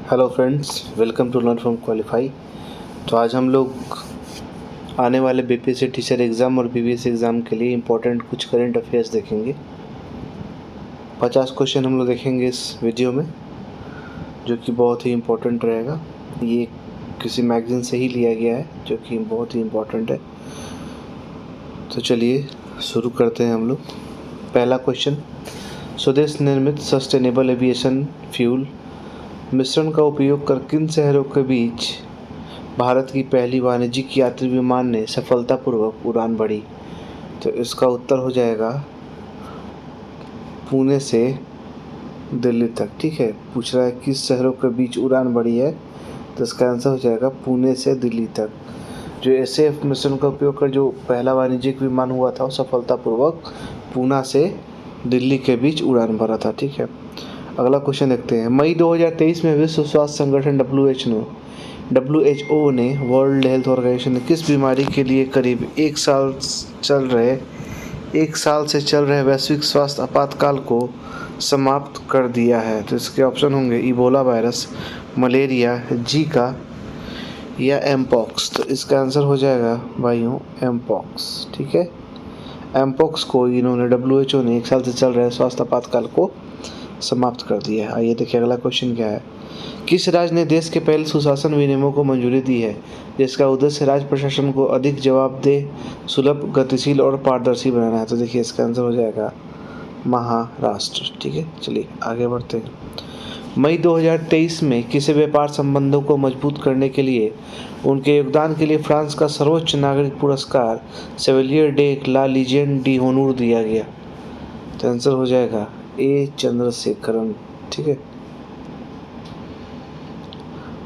Hello friends, welcome to learn from qualify. तो आज हम लोग आने वाले बीपीएससी टीचर एग्ज़ाम और बीबीएससी एग्ज़ाम के लिए इम्पोर्टेंट कुछ करंट अफेयर्स देखेंगे। 50 क्वेश्चन हम लोग देखेंगे इस वीडियो में, जो कि बहुत ही इम्पोर्टेंट रहेगा। ये किसी मैगज़ीन से ही लिया गया है, जो कि बहुत ही इम्पोर्टेंट है। तो चलिए शुरू करते हैं हम लोग। पहला क्वेश्चन, स्वदेश निर्मित सस्टेनेबल एविएशन फ्यूल मिश्रण का उपयोग कर किन शहरों के बीच भारत की पहली वाणिज्यिक यात्री विमान ने सफलतापूर्वक उड़ान भरी? तो इसका उत्तर हो जाएगा पुणे से दिल्ली तक। ठीक है, पूछ रहा है किस शहरों के बीच उड़ान भरी है, तो इसका आंसर हो जाएगा पुणे से दिल्ली तक। जो एसएएफ मिशन का उपयोग कर जो पहला वाणिज्यिक विमान हुआ था, वो सफलतापूर्वक पुणे से दिल्ली के बीच उड़ान भरा था। ठीक है, अगला क्वेश्चन देखते हैं। मई 2023 में विश्व स्वास्थ्य संगठन WHO ने वर्ल्ड हेल्थ ऑर्गेनाइजेशन ने किस बीमारी के लिए करीब एक साल से चल रहे वैश्विक स्वास्थ्य आपातकाल को समाप्त कर दिया है? तो इसके ऑप्शन होंगे इबोला वायरस, मलेरिया, जीका या एमपॉक्स। तो इसका आंसर हो जाएगा भाइयों एमपॉक्स। ठीक है, एमपॉक्स को इन्होंने WHO ने एक साल से चल रहे स्वास्थ्य आपातकाल को समाप्त कर दिया है। आइए देखिए अगला क्वेश्चन क्या है। किस राज्य ने देश के पहले सुशासन विनियमों को मंजूरी दी है, जिसका उद्देश्य राज्य प्रशासन को अधिक जवाबदेह, सुलभ, गतिशील और पारदर्शी बनाना है? तो देखिए इसका आंसर हो जाएगा महाराष्ट्र। ठीक है, चलिए आगे बढ़ते हैं। मई 2023 में किसी व्यापार संबंधों को मजबूत करने के लिए उनके योगदान के लिए फ्रांस का सर्वोच्च नागरिक पुरस्कार सेवेलियर डे ला लीजेंड डी होनूर दिया गया? तो आंसर हो जाएगा ए चंद्रशेखरन। ठीक है,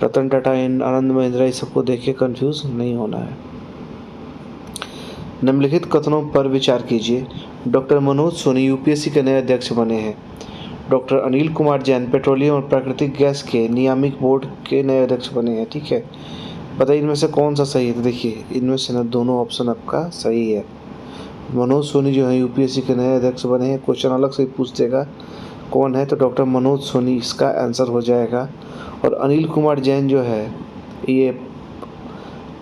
रतन टाटा, आनंद महिंद्रा, इस सबको देखिए कंफ्यूज नहीं होना है। निम्नलिखित कथनों पर विचार कीजिए। डॉक्टर मनोज सोनी यूपीएससी के नए अध्यक्ष बने हैं। डॉक्टर अनिल कुमार जैन पेट्रोलियम और प्राकृतिक गैस के नियामक बोर्ड के नए अध्यक्ष बने हैं। ठीक है, बताइए इनमें से कौन सा सही है? तो देखिए इनमें से ना दोनों ऑप्शन आपका सही है। मनोज सोनी जो है यूपीएससी के नए अध्यक्ष बने हैं। क्वेश्चन अलग से पूछ देगा कौन है, तो डॉक्टर मनोज सोनी इसका आंसर हो जाएगा। और अनिल कुमार जैन जो है ये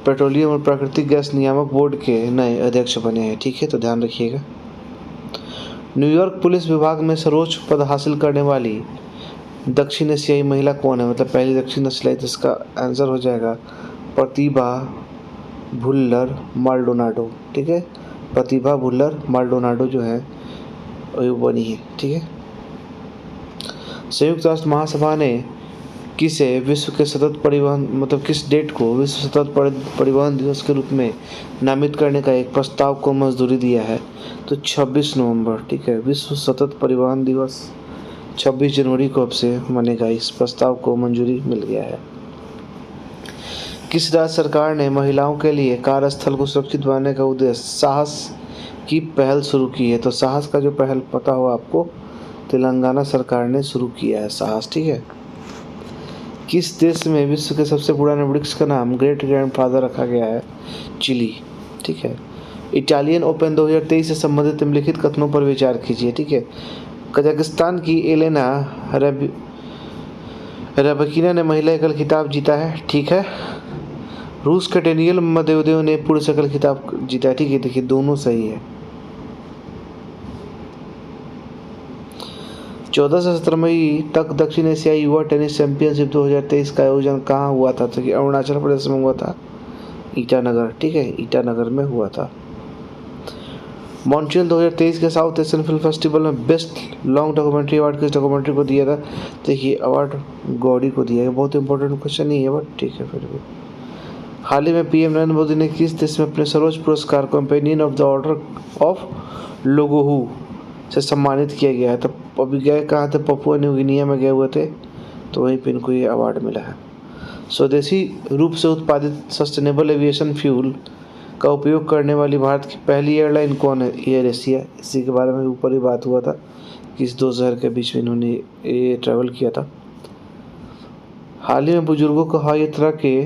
पेट्रोलियम और प्राकृतिक गैस नियामक बोर्ड के नए अध्यक्ष बने हैं। ठीक है, तो ध्यान रखिएगा। न्यूयॉर्क पुलिस विभाग में सर्वोच्च पद हासिल करने वाली दक्षिण एशियाई महिला कौन है? मतलब पहली दक्षिण एशियाई। तो इसका आंसर हो जाएगा प्रतिभा भुल्लर माल्डोनाडो। ठीक है, प्रतिभा भुल्लर माल्डोनाडो जो है वो बनी है। ठीक है, संयुक्त राष्ट्र महासभा ने किसे विश्व के सतत परिवहन किस डेट को विश्व सतत परिवहन दिवस के रूप में नामित करने का एक प्रस्ताव को मंजूरी दिया है? तो 26 नवंबर। ठीक है, विश्व सतत परिवहन दिवस 26 जनवरी को अब से मनेगा। इस प्रस्ताव को मंजूरी मिल गया है। किस राज्य सरकार ने महिलाओं के लिए कार्यस्थल को सुरक्षित बनाने का उद्देश्य साहस की पहल शुरू की है? तो साहस का जो पहल पता हो आपको, तेलंगाना सरकार ने शुरू किया है साहस। ठीक है, किस देश में विश्व के सबसे पुराने वृक्ष का नाम ग्रेट ग्रैंडफादर रखा गया है? चिली। ठीक है, इटालियन ओपन 2023 से संबंधित निम्नलिखित कथनों पर विचार कीजिए। ठीक है, कजाकिस्तान की एलेना रबकीना ने महिला एकल खिताब जीता है। ठीक है, रूस के डेनियल मेदवेदेव ने पुरुष एकल खिताब जीता है। ठीक है, देखिए दोनों सही है। 14 से 17 मई तक दक्षिण एशियाई युवा टेनिस चैंपियनशिप 2023 का आयोजन कहाँ हुआ था? तो कि अरुणाचल प्रदेश में हुआ था, ईटानगर। ठीक है, ईटानगर में हुआ था। मॉन्ट्रियल 2023 के साउथ एशियन फिल्म फेस्टिवल में बेस्ट लॉन्ग डॉक्यूमेंट्री अवार्ड किस डॉक्यूमेंट्री को दिया था? देखिए अवार्ड गौड़ी को दिया है। बहुत इंपॉर्टेंट क्वेश्चन नहीं है, बट ठीक है फिर भी। हाल ही में पीएम नरेंद्र मोदी ने किस देश में अपने सर्वोच्च पुरस्कार companion of the order of लोगोहू से सम्मानित किया गया है? तो अभी गए कहाँ थे? पपुआ न्यू गिनिया में गए हुए थे, तो वहीं पर इनको ये अवार्ड मिला है। स्वदेशी रूप से उत्पादित सस्टेनेबल एविएशन फ्यूल का उपयोग करने वाली भारत की पहली एयरलाइन कौन है? Air Asia. इसी के बारे में ऊपर ही बात हुआ था कि इस दो शहर के बीच में इन्होंने ये ट्रैवल किया था। हाल ही में बुजुर्गों को हवाई यात्रा के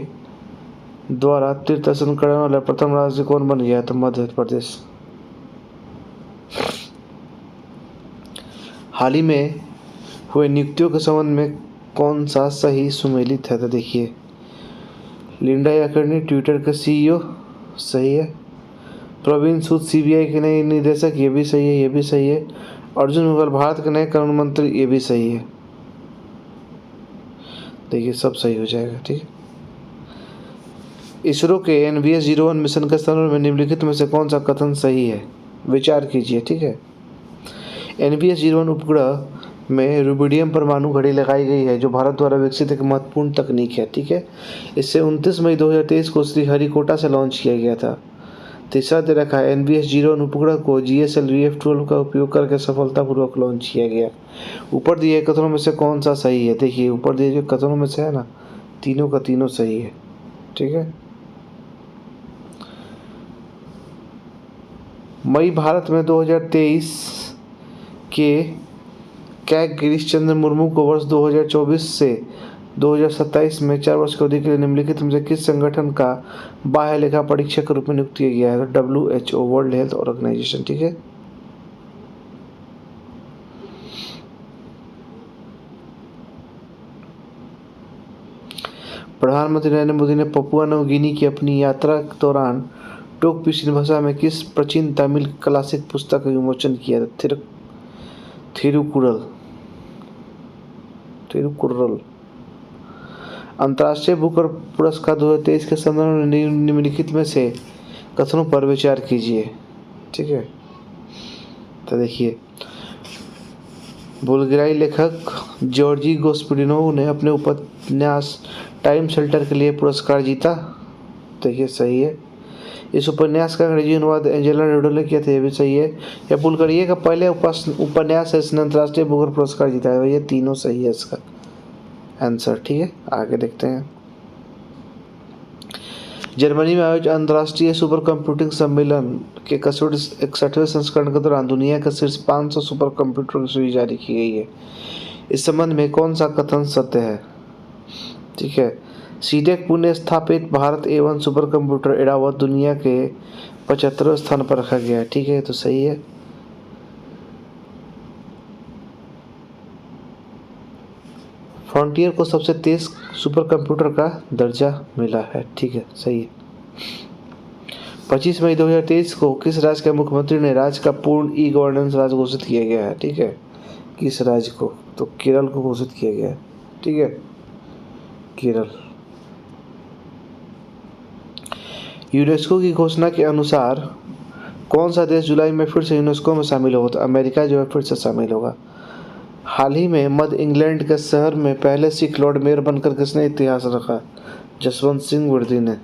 द्वारा तीर्थ दर्शन करने वाला प्रथम राज्य कौन बन गया? तो मध्य प्रदेश। हाल ही में हुए नियुक्तियों के संबंध में कौन सा सही सुमेलित है? तो देखिए, लिंडा याकर्नी ट्विटर के CEO, सही है। प्रवीण सूद CBI के नए निदेशक, ये भी सही है, ये भी सही है। अर्जुन मुगल भारत के नए कानून मंत्री, ये भी सही है। देखिए सब सही हो जाएगा, ठीक है। इसरो के NVS-01 मिशन के संदर्भ में निम्नलिखित में से कौन सा कथन सही है? विचार कीजिए, ठीक है। NVS-01 उपग्रह में रुबिडियम परमाणु घड़ी लगाई गई है, जो भारत द्वारा विकसित एक महत्वपूर्ण तकनीक है, ठीक है। इसे 29 मई 2023 को श्रीहरिकोटा से लॉन्च किया गया था। तीसरा दे रखा है, NVS-01 उपग्रह को GSLV F-12 का उपयोग करके सफलतापूर्वक लॉन्च किया गया। ऊपर दिए कथनों में से कौन सा सही है? देखिए ऊपर दिए जो कथनों में से है ना, तीनों का तीनों सही है, ठीक है। मई भारत में 2023 के कैग गिरीश चंद्र मुर्मू को वर्ष 2024 से 2027 में 4 वर्ष की अवधि के लिए निम्नलिखित में से किस संगठन का बाह्य लेखा परीक्षक के रूप में नियुक्त किया गया है? तो WHO, वर्ल्ड हेल्थ ऑर्गेनाइजेशन, ठीक है। प्रधानमंत्री नरेंद्र मोदी ने पपुआ नव गिनी की अपनी यात्रा के दौरान टोक पिसिन भाषा में किस प्राचीन तमिल क्लासिक पुस्तक का विमोचन किया? थिरुकुरल। अंतर्राष्ट्रीय बुकर पुरस्कार 2023 के संदर्भ में निम्नलिखित में से कथनों पर विचार कीजिए, ठीक है। तो देखिए, बुल्गारियाई लेखक जॉर्जी गोस्पिनोव ने अपने उपन्यास टाइम शेल्टर के लिए पुरस्कार जीता। देखिए सही है। इस उपन्यास का अंग्रेजी अनुवाद एंजेला नेडो ने किया था, ये भी सही है। या बुल्गारिया का पहले उपन्यास है, इसने अंतर्राष्ट्रीय बुकर पुरस्कार जीता है। ये तीनों सही है इसका आंसर, ठीक है। आगे देखते हैं। जर्मनी में आयोजित अंतर्राष्ट्रीय सुपर कंप्यूटिंग सम्मेलन के 61वें संस्करण के दौरान दुनिया के शीर्ष 500 सुपर कंप्यूटर की सूची जारी की गई है। इस संबंध में कौन सा कथन सत्य है? ठीक है। सीडेक पुणे स्थापित Bharat A1 super computer Airavat दुनिया के 75वें स्थान पर रखा गया है, ठीक है, तो सही है। फ्रंटियर को सबसे तेज सुपर कंप्यूटर का दर्जा मिला है, ठीक है, सही है। 25 मई 2023 को किस राज्य के मुख्यमंत्री ने राज्य का पूर्ण ई-गवर्नेंस राज्य घोषित किया गया है? ठीक है, किस राज्य को? तो केरल को घोषित किया गया है, ठीक है, केरल। यूनेस्को की घोषणा के अनुसार कौन सा देश जुलाई में फिर से यूनेस्को में शामिल होगा? तो अमेरिका जो है फिर से शामिल होगा। हाल ही में मध्य इंग्लैंड के शहर में पहले सिख लॉर्ड मेयर बनकर किसने इतिहास रखा? जसवंत सिंह वर्दी ने।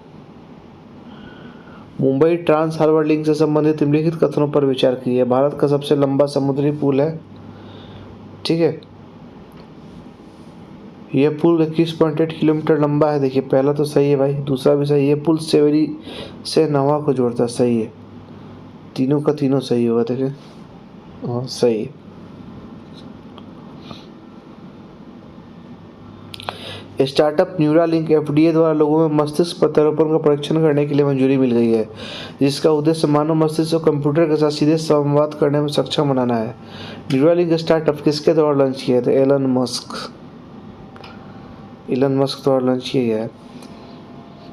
मुंबई ट्रांस हार्बर लिंक से संबंधित निम्नलिखित कथनों पर विचार कीजिए। भारत का सबसे लंबा समुद्री पुल है, ठीक है, यह पुल 21.8 किलोमीटर लंबा है। देखिए पहला तो सही है भाई, दूसरा भी सही है। पुल सेवरी से नवा को जोड़ता है, सही है। तीनों का तीनों सही होगा, देखिए हाँ सही है। स्टार्टअप न्यूरालिंक FDA द्वारा लोगों में मस्तिष्क प्रत्यारोपण का परीक्षण करने के लिए मंजूरी मिल गई है, जिसका उद्देश्य मानव मस्तिष्क को कंप्यूटर के साथ सीधे संवाद करने में सक्षम बनाना है। न्यूरालिंक स्टार्टअप किसके द्वारा लॉन्च किया था? एलन मस्क द्वारा लॉन्च किया गया है।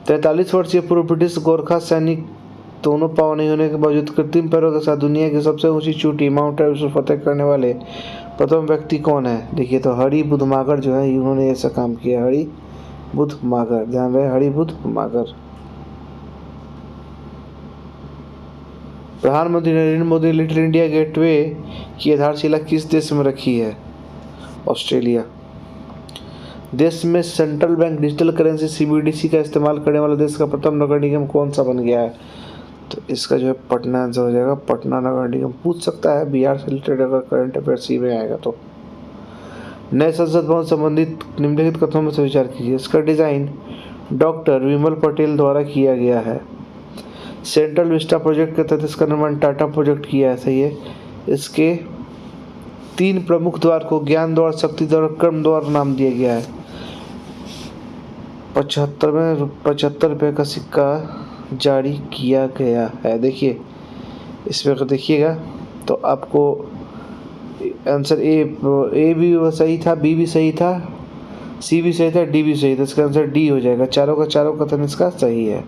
43 वर्षीय पूर्व ब्रिटिश गोरखा सैनिक दोनों पाँव नहीं होने के बावजूद कृत्रिम पैरों के साथ दुनिया की सबसे ऊंची चोटी माउंट एवरेस्ट फतेह करने वाले प्रथम व्यक्ति कौन है? देखिए तो हरि बुध मागर जो है, इन्होंने ऐसा काम किया। हरि बुध मागर, ध्यान रहे, हरि बुध मागर। प्रधानमंत्री Narendra Modi little India gateway की आधारशिला किस देश में रखी है? ऑस्ट्रेलिया। देश में central bank digital currency CBDC का इस्तेमाल करने वाला देश का प्रथम नगर निगम कौन सा बन गया है? तो इसका जो है पटना आंसर हो जाएगा। पटना नगर निगम पूछ सकता है बिहार से रिलेटेड, अगर करंट अफेयर्स में आएगा तो। नए संसद भवन संबंधित निम्नलिखित कथनों में से विचार कीजिए। इसका डिजाइन डॉक्टर विमल पटेल द्वारा किया गया है। सेंट्रल विस्टा प्रोजेक्ट के तहत इसका निर्माण टाटा प्रोजेक्ट किया है, सही है। इसके 3 प्रमुख द्वार को ज्ञान द्वार, शक्ति द्वार, कर्म द्वार नाम दिया गया है। 75 रुपये का सिक्का जारी किया गया है। देखिए इसमें अगर देखिएगा तो आपको आंसर ए भी सही था, बी भी सही था, सी भी सही था, डी भी सही था, इसका आंसर डी हो जाएगा। चारों का चारों कथन इसका सही है।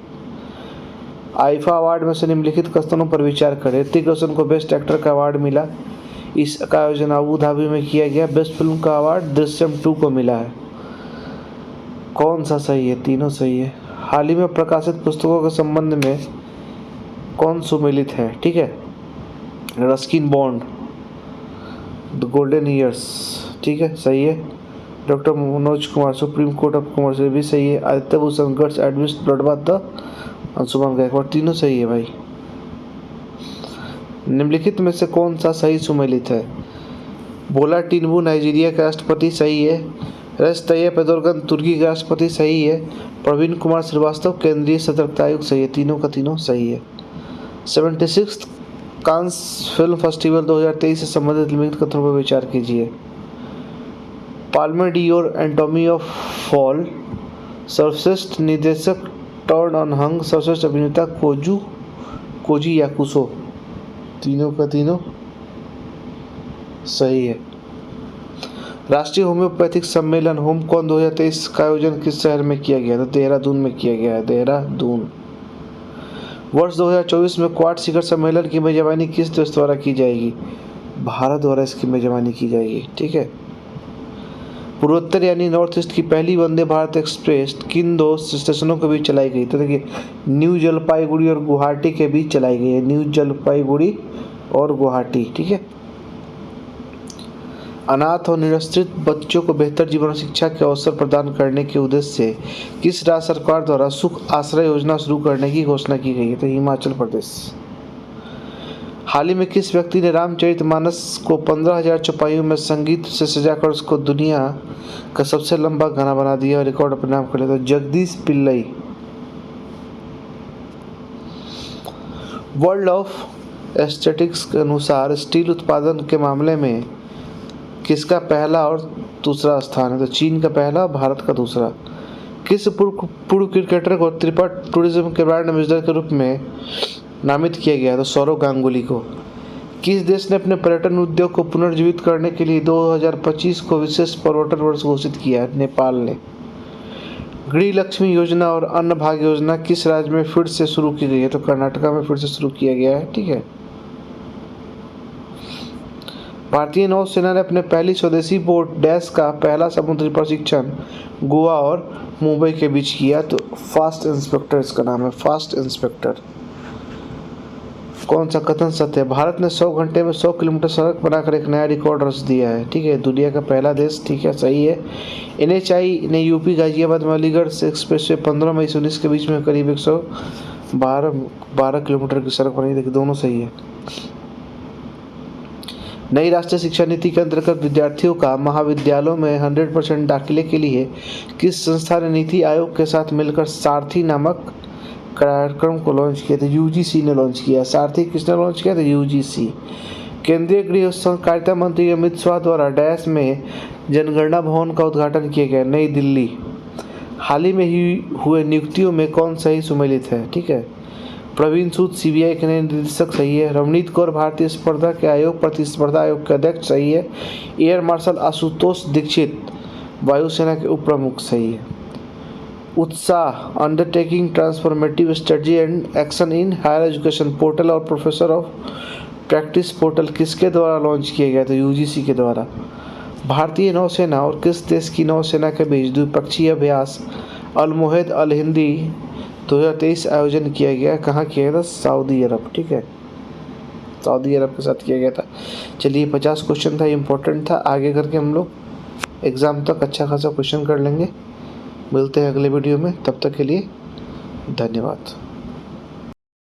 आईफा अवार्ड में से निम्नलिखित कथनों पर विचार करें। ऋतिक रोशन को बेस्ट एक्टर का अवार्ड मिला, इसका आयोजन अबू धाबी में किया गया। बेस्ट फिल्म का अवार्ड दृश्यम 2 को मिला है। कौन सा सही है? तीनों सही है। हाल ही में प्रकाशित पुस्तकों के संबंध में कौन सुमेलित है? ठीक है, Ruskin Bond, the golden years, ठीक है, सही है। Doctor Manoj Kumar, Supreme Court of Commerce, भी सही है। Aditya Bhushan, guts amidst bloodbath the Anshuman Gaikwad, तीनों सही है भाई। निम्नलिखित में से कौन सा सही सुमेलित है? बोला टिनुबू नाइजीरिया के राष्ट्रपति, सही है। रस तैयब एर्दोगन तुर्की के राष्ट्रपति, सही है। प्रवीण कुमार श्रीवास्तव केंद्रीय सतर्कता आयुक्त, सही है। तीनों का तीनों सही है। 76th कांस फिल्म फेस्टिवल 2023 से संबंधित निम्नलिखित कथनों पर विचार कीजिए। Palme Dior anatomy of fall, सर्वश्रेष्ठ निर्देशक टर्न ऑन हंग, सर्वश्रेष्ठ अभिनेता कोजी याकुसो, तीनों का तीनों सही है। राष्ट्रीय होम्योपैथिक सम्मेलन होमकॉन 2023 का आयोजन किस शहर में किया गया? तो देहरादून में किया गया है, देहरादून। वर्ष 2024 में क्वाड शिखर सम्मेलन की मेजबानी किस देश द्वारा की जाएगी? भारत द्वारा इसकी मेजबानी की जाएगी, ठीक है। पूर्वोत्तर यानी नॉर्थ ईस्ट की पहली वंदे भारत एक्सप्रेस किन दो स्टेशनों के बीच चलाई गई? तो देखिए, न्यू जलपाईगुड़ी और गुवाहाटी के बीच चलाई गई है, न्यू जलपाईगुड़ी और गुवाहाटी, ठीक है। अनाथ और निराश्रित बच्चों को बेहतर जीवन और शिक्षा के अवसर प्रदान करने के उद्देश्य से किस राज्य सरकार द्वारा सुख आश्रय योजना शुरू करने की घोषणा की गई है? तो हिमाचल प्रदेश। हाल ही में किस व्यक्ति ने रामचरितमानस को 15,000 चौपाइयों में संगीत से सजाकर उसको दुनिया का सबसे लंबा गाना बना दिया और रिकॉर्ड अपने नाम कर लिया? तो Jagdish Pillai. World of aesthetics के अनुसार स्टील उत्पादन के मामले में किसका पहला और दूसरा स्थान है? तो चीन का पहला, भारत का दूसरा। किस पूर्व क्रिकेटर को त्रिपट टूरिज्म के ब्रांड एम्बेसडर के रूप में नामित किया गया? तो सौरव गांगुली को। किस देश ने अपने पर्यटन उद्योग को पुनर्जीवित करने के लिए 2025 को विशेष पर्यटन वर्ष घोषित किया है? नेपाल ने। गृह लक्ष्मी योजना और अन्न भाग्य योजना किस राज्य में फिर से शुरू की गई है? तो कर्नाटका में फिर से शुरू किया गया है, ठीक है। भारतीय नौसेना ने अपने पहली स्वदेशी बोट डैश का पहला समुद्री प्रशिक्षण गोवा और मुंबई के बीच किया। तो फास्ट इंस्पेक्टर इसका नाम है, फास्ट इंस्पेक्टर। कौन सा कथन सत्य है? भारत ने 100 घंटे में 100 किलोमीटर सड़क बनाकर एक नया रिकॉर्ड रच दिया है, ठीक है, दुनिया का पहला देश, ठीक है, सही है। NHAI ने यूपी गाजियाबाद में अलीगढ़ से एक्सप्रेस वे 15 मई से 19 के बीच में करीब 112 किलोमीटर की सड़क बनाई, देखिए दोनों सही है। नई राष्ट्रीय शिक्षा नीति के अंतर्गत विद्यार्थियों का महाविद्यालयों में 100% दाखिले के लिए किस संस्था ने नीति आयोग के साथ मिलकर सारथी नामक कार्यक्रम को लॉन्च किया? था UGC ने लॉन्च किया। सारथी किसने लॉन्च किया? था UGC। केंद्रीय गृह और सहकारिता मंत्री अमित शाह द्वारा डैश में जनगणना भवन का उद्घाटन किया गया, नई दिल्ली। हाल ही में हुए नियुक्तियों में कौन सही सुमेलित है? ठीक है, प्रवीण सूद CBI के नए निदेशक, सही है। रवनीत कौर भारतीय स्पर्धा के आयोग प्रतिस्पर्धा आयोग के अध्यक्ष, सही है। एयर मार्शल आशुतोष दीक्षित वायुसेना के उप प्रमुख, सही है। उत्साह undertaking transformative strategy and action in higher education portal और प्रोफेसर ऑफ प्रैक्टिस पोर्टल किसके द्वारा लॉन्च किया गया? तो UGC के द्वारा। भारतीय नौसेना और किस देश की नौसेना के बीच द्विपक्षीय अभ्यास अल-मोहेद अल-हिंदी 2023 आयोजन किया गया? कहाँ किया गया था? सऊदी अरब, ठीक है, सऊदी अरब के साथ किया गया था। चलिए 50 क्वेश्चन था, इम्पोर्टेंट था, आगे करके हम लोग एग्ज़ाम तक अच्छा खासा क्वेश्चन कर लेंगे। मिलते हैं अगले वीडियो में, तब तक के लिए धन्यवाद।